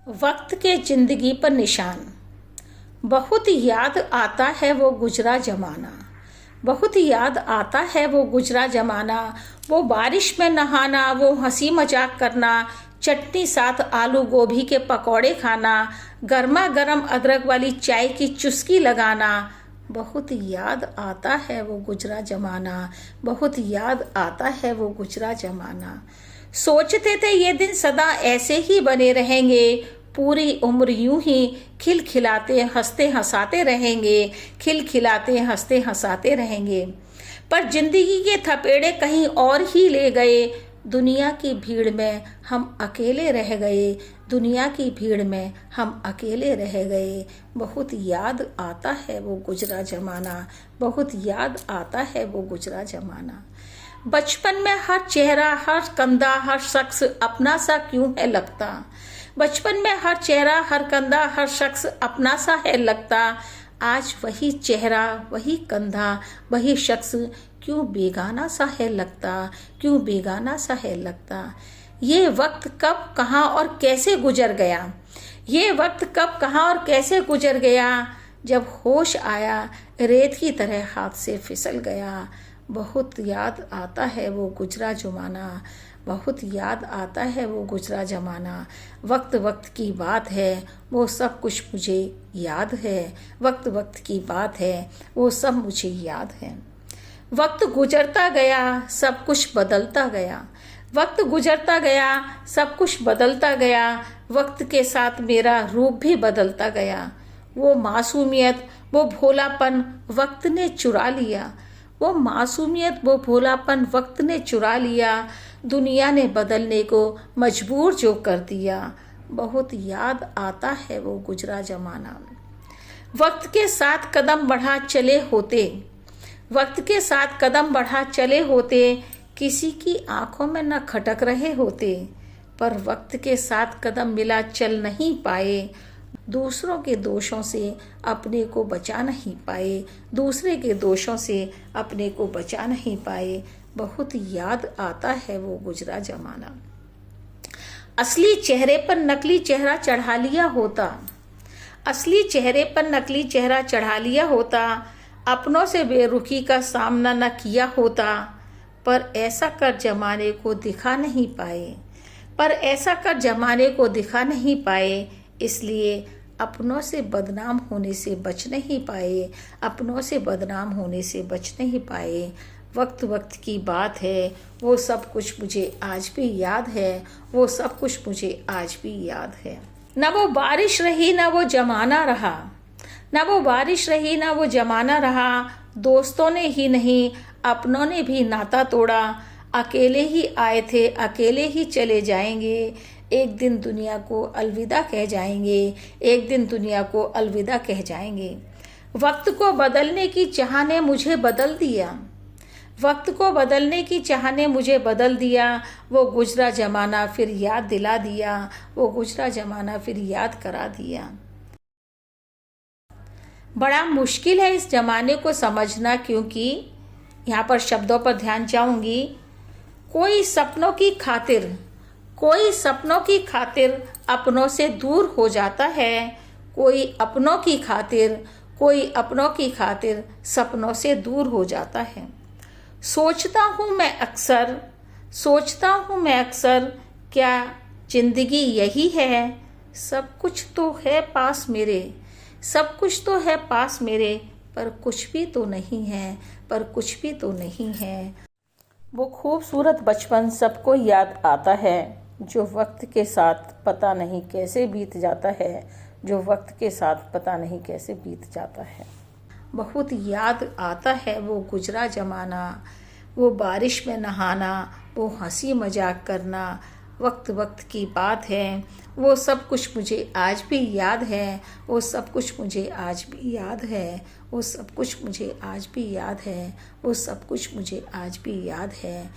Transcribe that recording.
वक्त के जिंदगी पर निशान। बहुत याद आता है वो गुजरा जमाना, बहुत याद आता है वो गुजरा जमाना। वो बारिश में नहाना, वो हंसी मजाक करना, चटनी साथ आलू गोभी के पकौड़े खाना, गर्मा गर्म अदरक वाली चाय की चुस्की लगाना। बहुत याद आता है वो गुजरा जमाना, बहुत याद आता है वो गुजरा जमाना। सोचते थे ये दिन सदा ऐसे ही बने रहेंगे, पूरी उम्र यूं ही खिलखिलाते हंसते हंसाते रहेंगे, खिलखिलाते हंसते हंसाते रहेंगे। पर जिंदगी के थपेड़े कहीं और ही ले गए, दुनिया की भीड़ में हम अकेले रह गए, दुनिया की भीड़ में हम अकेले रह गए। बहुत याद आता है वो गुजरा जमाना, बहुत याद आता है वो गुजरा जमाना। बचपन में हर चेहरा, हर कंधा, हर शख्स अपना सा क्यों है लगता। बचपन में हर चेहरा, हर कंधा, हर शख्स अपना सा है लगता। आज वही चेहरा, वही कंधा, वही शख्स क्यों बेगाना सा है लगता, क्यों बेगाना सा है लगता। ये वक्त कब, कहाँ और कैसे गुजर गया, ये वक्त कब, कहाँ और कैसे गुजर गया। जब होश आया रेत की तरह हाथ से फिसल गया। बहुत याद आता है वो गुजरा जमाना, बहुत याद आता है वो गुजरा जमाना। वक्त वक्त की बात है, वो सब कुछ मुझे याद है, वक्त वक्त की बात है, वो सब मुझे याद है। वक्त गुजरता गया, सब कुछ बदलता गया, वक्त गुजरता गया, सब कुछ बदलता गया। वक्त के साथ मेरा रूप भी बदलता गया। वो मासूमियत, वो भोलापन वक्त ने चुरा लिया, वो मासूमियत, वो भोलापन वक्त ने चुरा लिया। दुनिया ने बदलने को मजबूर जो कर दिया। बहुत याद आता है वो गुजरा जमाना। वक्त के साथ कदम बढ़ा चले होते, वक्त के साथ कदम बढ़ा चले होते, किसी की आंखों में न खटक रहे होते। पर वक्त के साथ कदम मिला चल नहीं पाए, दूसरों के दोषों से अपने को बचा नहीं पाए, दूसरे के दोषों से अपने को बचा नहीं पाए। बहुत याद आता है वो गुजरा जमाना। असली चेहरे पर नकली चेहरा चढ़ा लिया होता, असली चेहरे पर नकली चेहरा चढ़ा लिया होता। अपनों से बेरुखी का सामना न किया होता। पर ऐसा कर जमाने को दिखा नहीं पाए, पर ऐसा कर जमाने को दिखा नहीं पाए। इसलिए अपनों से बदनाम होने से बच नहीं पाए, अपनों से बदनाम होने से बच नहीं पाए। वक्त वक्त की बात है, वो सब कुछ मुझे आज भी याद है, वो सब कुछ मुझे आज भी याद है। न वो बारिश रही, न वो जमाना रहा, न वो बारिश रही, न वो जमाना रहा। दोस्तों ने ही नहीं, अपनों ने भी नाता तोड़ा। अकेले ही आए थे, अकेले ही चले जाएंगे। एक दिन दुनिया को अलविदा कह जाएंगे, एक दिन दुनिया को अलविदा कह जाएंगे। वक्त को बदलने की चाह ने मुझे बदल दिया, वक्त को बदलने की चाह ने मुझे बदल दिया। वो गुजरा जमाना फिर याद दिला दिया, वो गुजरा जमाना फिर याद करा दिया। बड़ा मुश्किल है इस जमाने को समझना, क्योंकि यहाँ पर शब्दों पर ध्यान चाहूंगी। कोई सपनों की खातिर, कोई सपनों की खातिर अपनों से दूर हो जाता है। कोई अपनों की खातिर, कोई अपनों की खातिर सपनों से दूर हो जाता है। सोचता हूँ मैं अक्सर, सोचता हूँ मैं अक्सर, क्या जिंदगी यही है। सब कुछ तो है पास मेरे, सब कुछ तो है पास मेरे, पर कुछ भी तो नहीं है, पर कुछ भी तो नहीं है। वो खूबसूरत बचपन सबको याद आता है, जो वक्त के साथ पता नहीं कैसे बीत जाता है, जो वक्त के साथ पता नहीं कैसे बीत जाता है। बहुत याद आता है वो गुजरा जमाना, वो बारिश में नहाना, वो हंसी मजाक करना। वक्त वक्त की बात है, वो सब कुछ मुझे आज भी याद है, वो सब कुछ मुझे आज भी याद है, वो सब कुछ मुझे आज भी याद है, वो सब कुछ मुझे आज भी याद है।